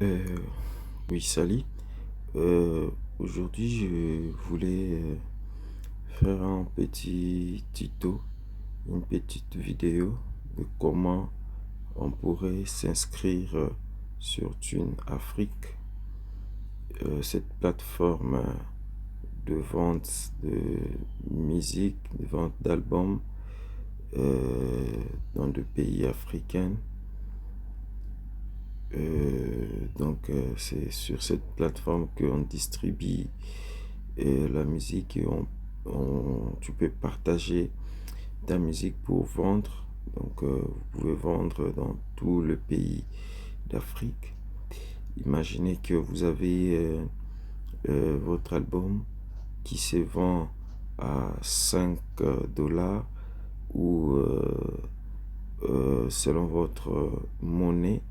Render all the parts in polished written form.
Euh, oui, salut. Aujourd'hui, je voulais faire un petit tuto, une petite vidéo de comment on pourrait s'inscrire sur Tune Afrique, cette plateforme de vente de musique, de vente d'albums dans des pays africains. C'est sur cette plateforme qu'on distribue la musique et tu peux partager ta musique pour vendre. Vous pouvez vendre dans tout le pays d'Afrique. Imaginez que vous avez votre album qui se vend à 5 dollars ou selon votre monnaie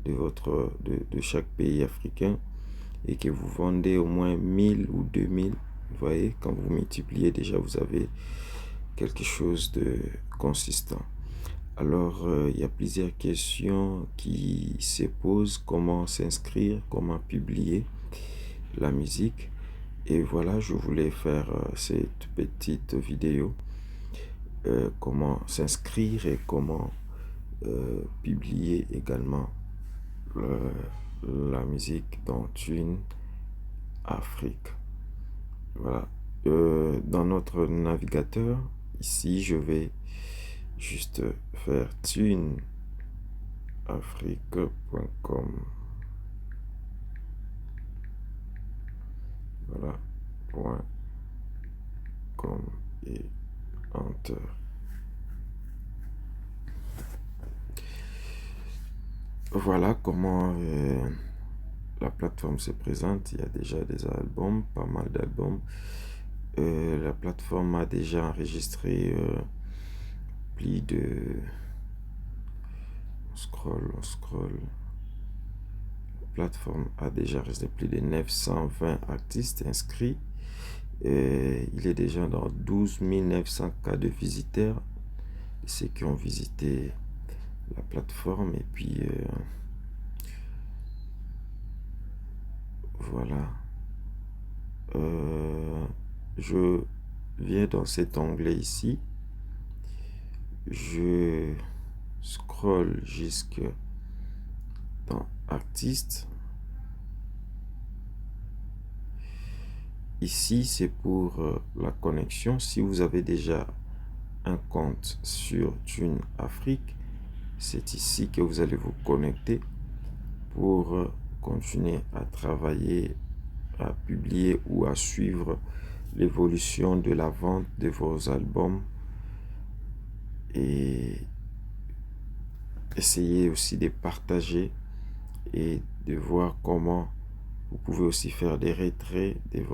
de chaque pays africain et que vous vendez au moins 1000 ou 2000. Vous voyez, quand vous multipliez, déjà vous avez quelque chose de consistant. Alors, il y a plusieurs questions qui se posent. Comment s'inscrire, comment publier la musique. Et voilà, je voulais faire cette petite vidéo. Comment s'inscrire et comment publier également la musique dans Tune Afrique. Voilà. Dans notre navigateur, ici, je vais juste faire tuneafrique.com. Voilà. .com et Enter. Voilà comment la plateforme se présente. Il y a déjà des albums, pas mal d'albums. La plateforme a déjà enregistré plus de... On scroll. La plateforme a déjà resté plus de 920 artistes inscrits. Il est déjà dans 12 900 cas de visiteurs, ceux qui ont visité la plateforme. Et puis, voilà. Je viens dans cet onglet ici. Je scroll jusque dans artistes. Ici, c'est pour la connexion. Si vous avez déjà un compte sur Tune Afrique, c'est ici que vous allez vous connecter pour continuer à travailler, à publier ou à suivre l'évolution de la vente de vos albums et essayer aussi de partager et de voir comment vous pouvez aussi faire des retraits de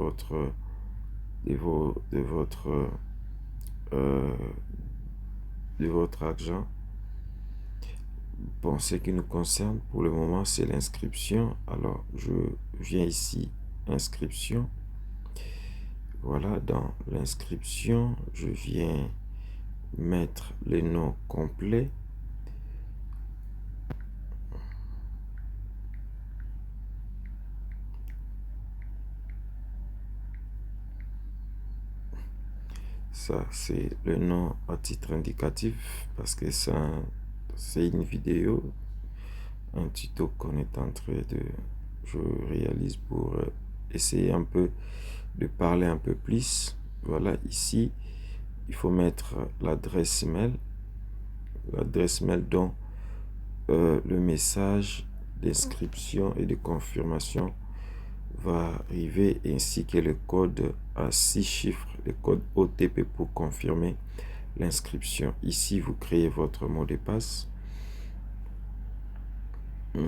euh, de votre argent. Bon, ce qui nous concerne pour le moment, c'est l'inscription. Alors, je viens ici, inscription. Voilà, dans l'inscription, je viens mettre les noms complets. Ça, c'est le nom à titre indicatif parce que c'est une vidéo, un tuto qu'on est en train de... Je réalise pour essayer un peu de parler un peu plus. Voilà, ici, il faut mettre l'adresse mail dont le message d'inscription et de confirmation va arriver, ainsi que le code à 6 chiffres, le code OTP pour confirmer l'inscription. Ici, vous créez votre mot de passe. Je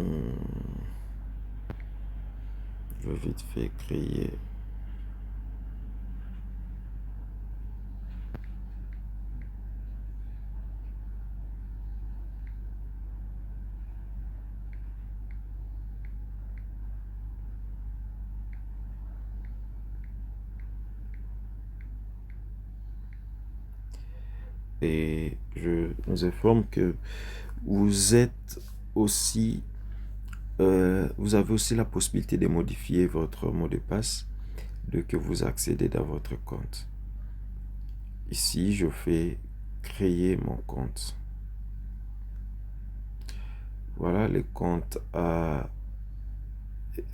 vais vite fait créer. Et je nous informe que vous êtes aussi vous avez aussi la possibilité de modifier votre mot de passe dès que vous accédez dans votre compte. Ici, je fais créer mon compte. Voilà, le compte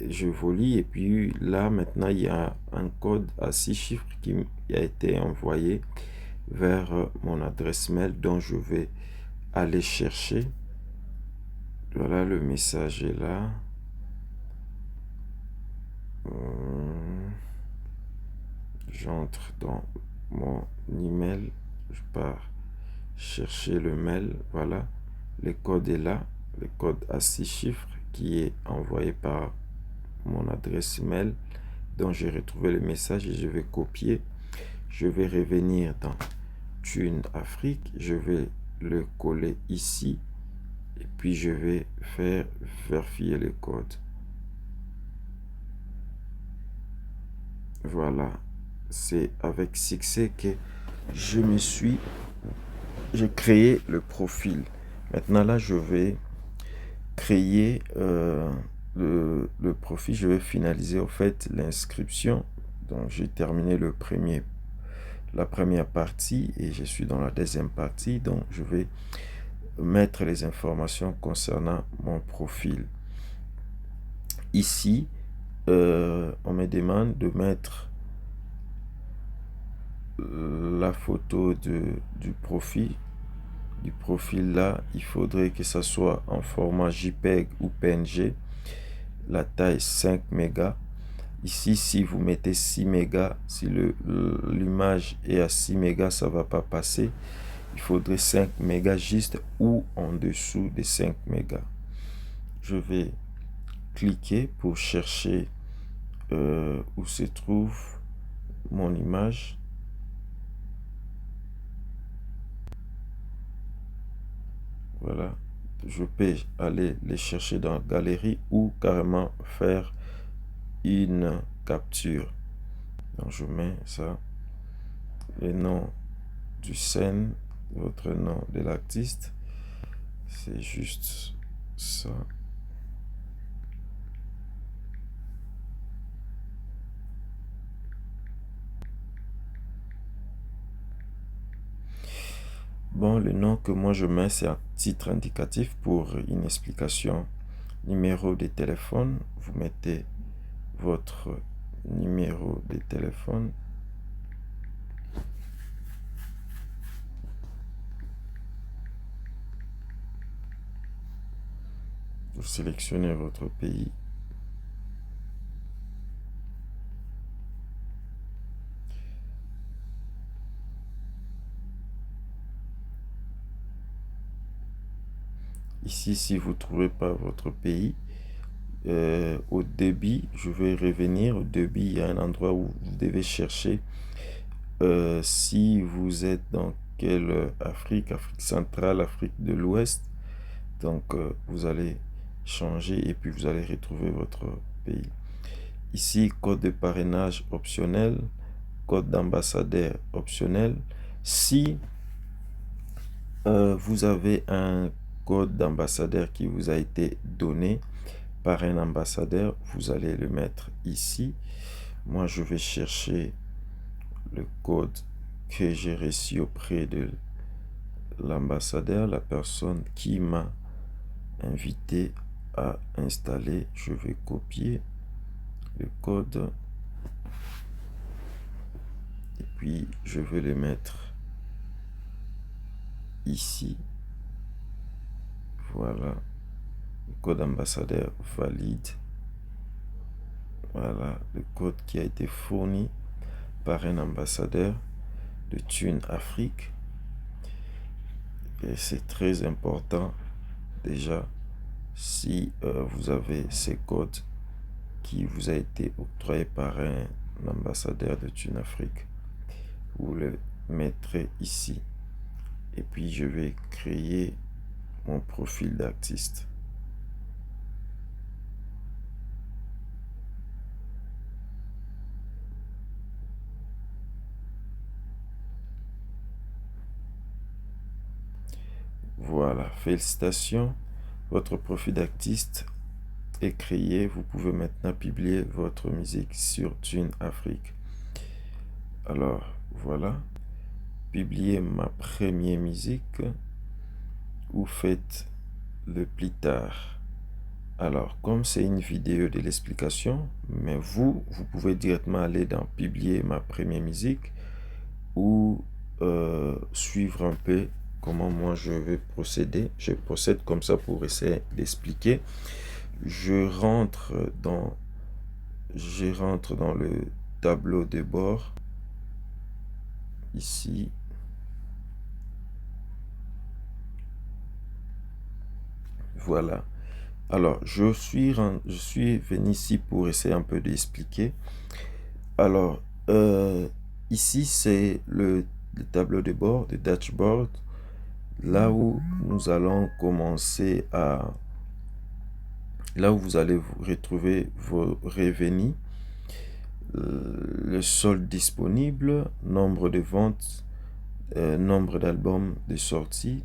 je valide, et puis là maintenant il y a un code à 6 chiffres qui a été envoyé vers mon adresse mail, dont je vais aller chercher. Voilà, le message est là. J'entre dans mon email, je pars chercher le mail. Voilà, le code est là, le code à 6 chiffres qui est envoyé par mon adresse mail, dont j'ai retrouvé le message, et je vais copier. Je vais revenir dans Thune Afrique, je vais le coller ici, et puis je vais faire vérifier le code. Voilà, c'est avec succès que j'ai créé le profil. Maintenant là, je vais créer le profil, je vais finaliser au fait l'inscription. Donc j'ai terminé la première partie et je suis dans la deuxième partie. Donc je vais mettre les informations concernant mon profil. Ici, on me demande de mettre la photo du profil. Du profil là, il faudrait que ça soit en format JPEG ou PNG. La taille 5 mégas. Ici, si vous mettez 6 mégas, si l'image est à 6 mégas, ça va pas passer. Il faudrait 5 mégas juste ou en dessous de 5 mégas. Je vais cliquer pour chercher où se trouve mon image. Voilà, je peux aller les chercher dans Galerie ou carrément faire une capture. Donc je mets ça, le nom du scène, votre nom de l'artiste, c'est juste ça. Bon, le nom que moi je mets, c'est un titre indicatif pour une explication. Numéro de téléphone, vous mettez votre numéro de téléphone. Vous sélectionnez votre pays. Ici, si vous ne trouvez pas votre pays, au débit, je vais revenir. Au débit, il y a un endroit où vous devez chercher si vous êtes dans quelle Afrique, Afrique centrale, Afrique de l'Ouest. Donc, vous allez changer et puis vous allez retrouver votre pays. Ici, code de parrainage optionnel, code d'ambassadeur optionnel. Si vous avez un code d'ambassadeur qui vous a été donné par un ambassadeur, vous allez le mettre ici. Moi, je vais chercher le code que j'ai reçu auprès de l'ambassadeur, la personne qui m'a invité à installer. Je vais copier le code et puis je vais le mettre ici. Voilà, le code ambassadeur valide. Voilà, le code qui a été fourni par un ambassadeur de Thune Afrique. Et c'est très important déjà si vous avez ces codes qui vous a été octroyé par un ambassadeur de Thune Afrique. Vous le mettrez ici. Et puis je vais créer mon profil d'artiste. Voilà, félicitations. Votre profil d'artiste est créé. Vous pouvez maintenant publier votre musique sur Tune Afrique. Alors, voilà. Publier ma première musique ou faites le plus tard. Alors, comme c'est une vidéo de l'explication, mais vous pouvez directement aller dans publier ma première musique ou suivre un peu comment moi je vais procéder. Je procède comme ça pour essayer d'expliquer. Je rentre dans le tableau de bord ici. Voilà. Alors, je suis venu ici pour essayer un peu d'expliquer. Alors, ici, c'est le tableau de bord, le dashboard, là où nous allons commencer à... Là où vous allez retrouver vos revenus, le solde disponible, nombre de ventes, nombre d'albums de sortie,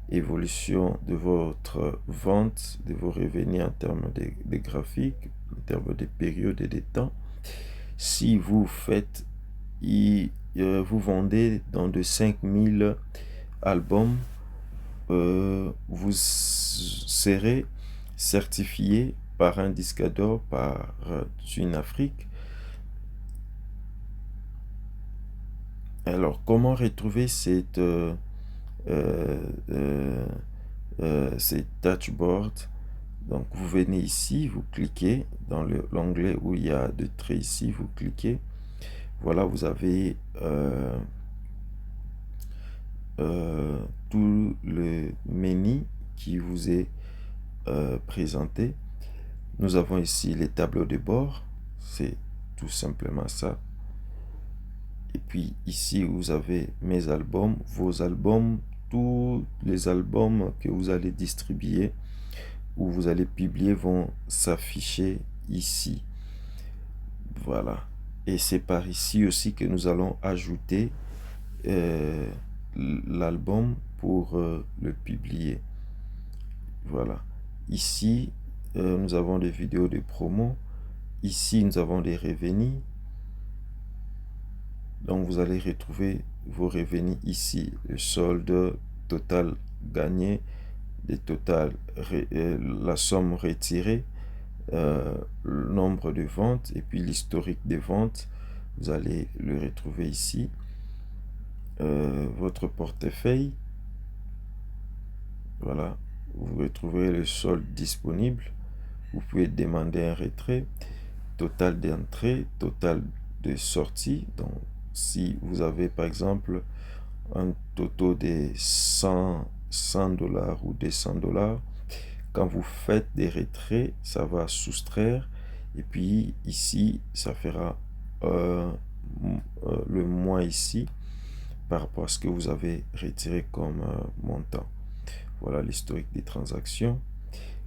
évolution de votre vente, de vos revenus en termes de graphiques, en termes de périodes et de temps. Si vous faites, vous vendez dans de 5000 albums, vous serez certifié par un disque d'or, par Tune Afrique. Alors, comment retrouver cette dashboard? Donc, vous venez ici, vous cliquez dans l'onglet où il y a de traits ici, vous cliquez. Voilà, vous avez tout le menu qui vous est présenté. Nous avons ici les tableaux de bord, c'est tout simplement ça. Et puis ici, vous avez mes albums, vos albums, tous les albums que vous allez distribuer ou vous allez publier vont s'afficher ici. Voilà. Et c'est par ici aussi que nous allons ajouter l'album pour le publier. Voilà. Ici, nous avons des vidéos de promo. Ici, nous avons des revenus. Donc, vous allez retrouver vos revenus ici. Le solde total gagné, la somme retirée, le nombre de ventes et puis l'historique des ventes. Vous allez le retrouver ici. Votre portefeuille. Voilà. Vous retrouvez le solde disponible. Vous pouvez demander un retrait. Total d'entrée, total de sortie. Donc, si vous avez par exemple un total de 100 dollars ou 200 dollars, quand vous faites des retraits, ça va soustraire. Et puis ici, ça fera le mois ici par rapport à ce que vous avez retiré comme montant. Voilà l'historique des transactions.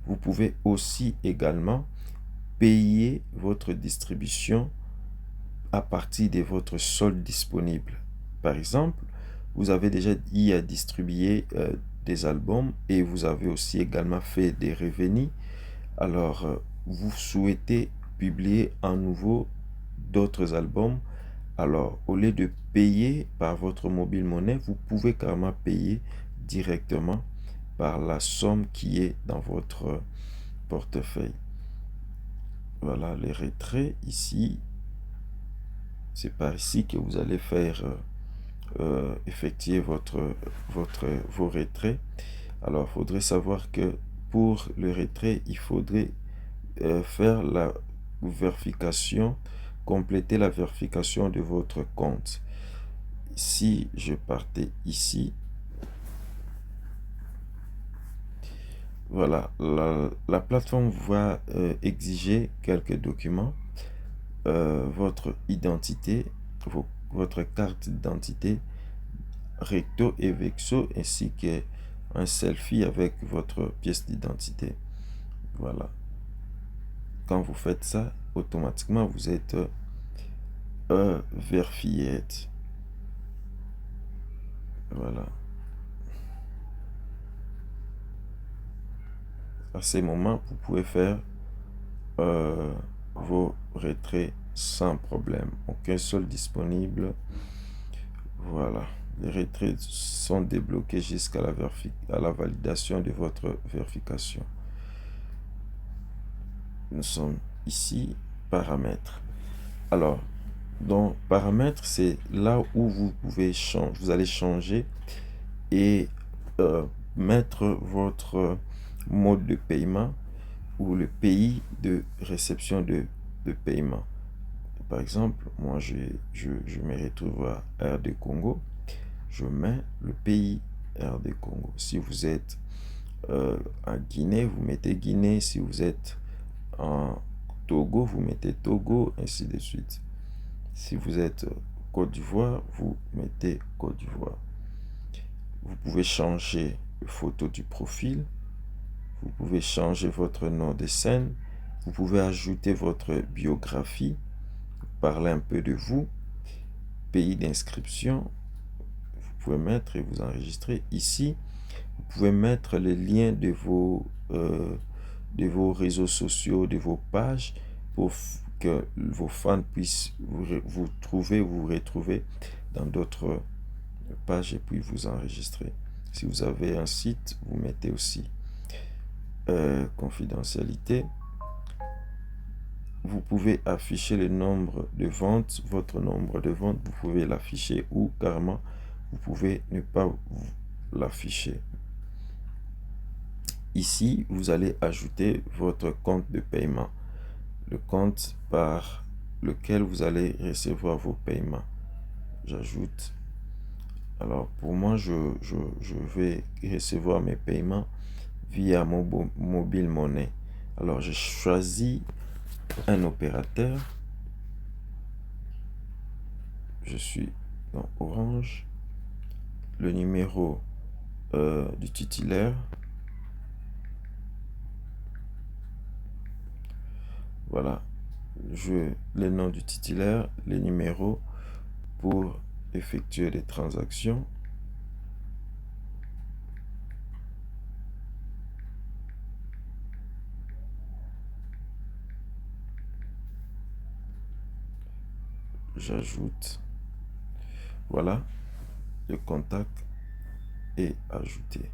Vous pouvez aussi également payer votre distribution à partir de votre solde disponible. Par exemple, vous avez déjà eu à distribuer des albums et vous avez aussi également fait des revenus. Alors, vous souhaitez publier à nouveau d'autres albums. Alors, au lieu de payer par votre mobile monnaie, vous pouvez carrément payer directement par la somme qui est dans votre portefeuille. Voilà les retraits ici. C'est par ici que vous allez faire effectuer vos retraits. Alors, il faudrait savoir que pour le retrait, il faudrait faire la vérification, compléter la vérification de votre compte. Si je partais ici, voilà, la plateforme va exiger quelques documents, votre identité, votre carte d'identité, recto et vexo, ainsi qu'un selfie avec votre pièce d'identité. Voilà. Quand vous faites ça, automatiquement, vous êtes vérifié. Voilà. À ces moments, vous pouvez faire vos retraits sans problème. Aucun seul disponible. Voilà. Les retraits sont débloqués jusqu'à la validation de votre vérification. Nous sommes ici, paramètres. Alors, dans paramètres, c'est là où vous pouvez changer, vous allez changer et mettre votre mode de paiement ou le pays de réception de paiement. Par exemple, moi, je me retrouve à RD Congo. Je mets le pays RD Congo. Si vous êtes en Guinée, vous mettez Guinée. Si vous êtes en Togo, vous mettez Togo, ainsi de suite. Si vous êtes Côte d'Ivoire, vous mettez Côte d'Ivoire. Vous pouvez changer la photo du profil. Vous pouvez changer votre nom de scène. Vous pouvez ajouter votre biographie, parler un peu de vous, pays d'inscription. Vous pouvez mettre et vous enregistrer ici. Vous pouvez mettre les liens de vos réseaux sociaux, de vos pages, pour que vos fans puissent vous trouver, vous retrouver dans d'autres pages et puis vous enregistrer. Si vous avez un site, vous mettez aussi confidentialité. Vous pouvez afficher le nombre de ventes, votre nombre de ventes, vous pouvez l'afficher ou carrément, vous pouvez ne pas l'afficher. Ici, vous allez ajouter votre compte de paiement, le compte par lequel vous allez recevoir vos paiements. J'ajoute. Alors, pour moi, je vais recevoir mes paiements via mon mobile monnaie. Alors, je choisis un opérateur. Je suis dans Orange. Le numéro du titulaire. Voilà. Le nom du titulaire, les numéros pour effectuer des transactions. J'ajoute. Voilà, le contact est ajouté.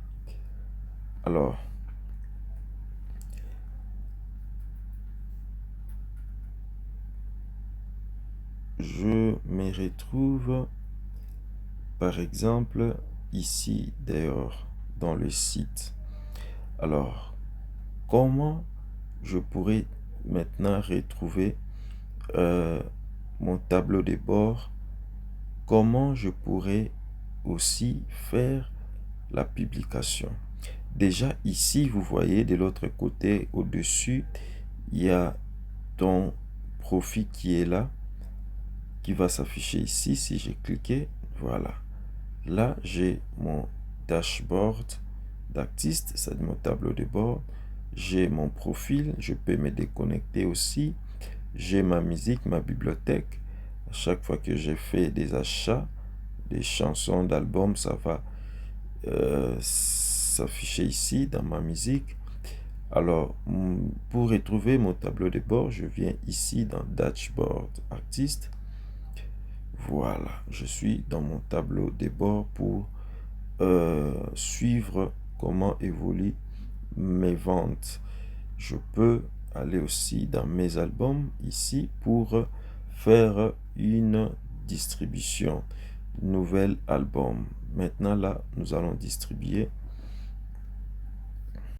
Alors, je me retrouve, par exemple, ici, d'ailleurs, dans le site. Alors, comment je pourrais maintenant retrouver mon tableau de bord? Comment je pourrais aussi faire la publication? Déjà ici, vous voyez de l'autre côté, au-dessus, il y a ton profil qui est là, qui va s'afficher ici. Si j'ai cliqué, voilà. Là, j'ai mon dashboard d'artiste, c'est mon tableau de bord. J'ai mon profil, je peux me déconnecter aussi. J'ai ma musique, ma bibliothèque. À chaque fois que j'ai fait des achats, des chansons, d'albums, ça va s'afficher ici dans ma musique. Alors, pour retrouver mon tableau de bord, je viens ici dans Dashboard Artist. Voilà, je suis dans mon tableau de bord pour suivre comment évoluent mes ventes. Je peux aller aussi dans mes albums ici pour faire une distribution. Nouvel album. Maintenant là, nous allons distribuer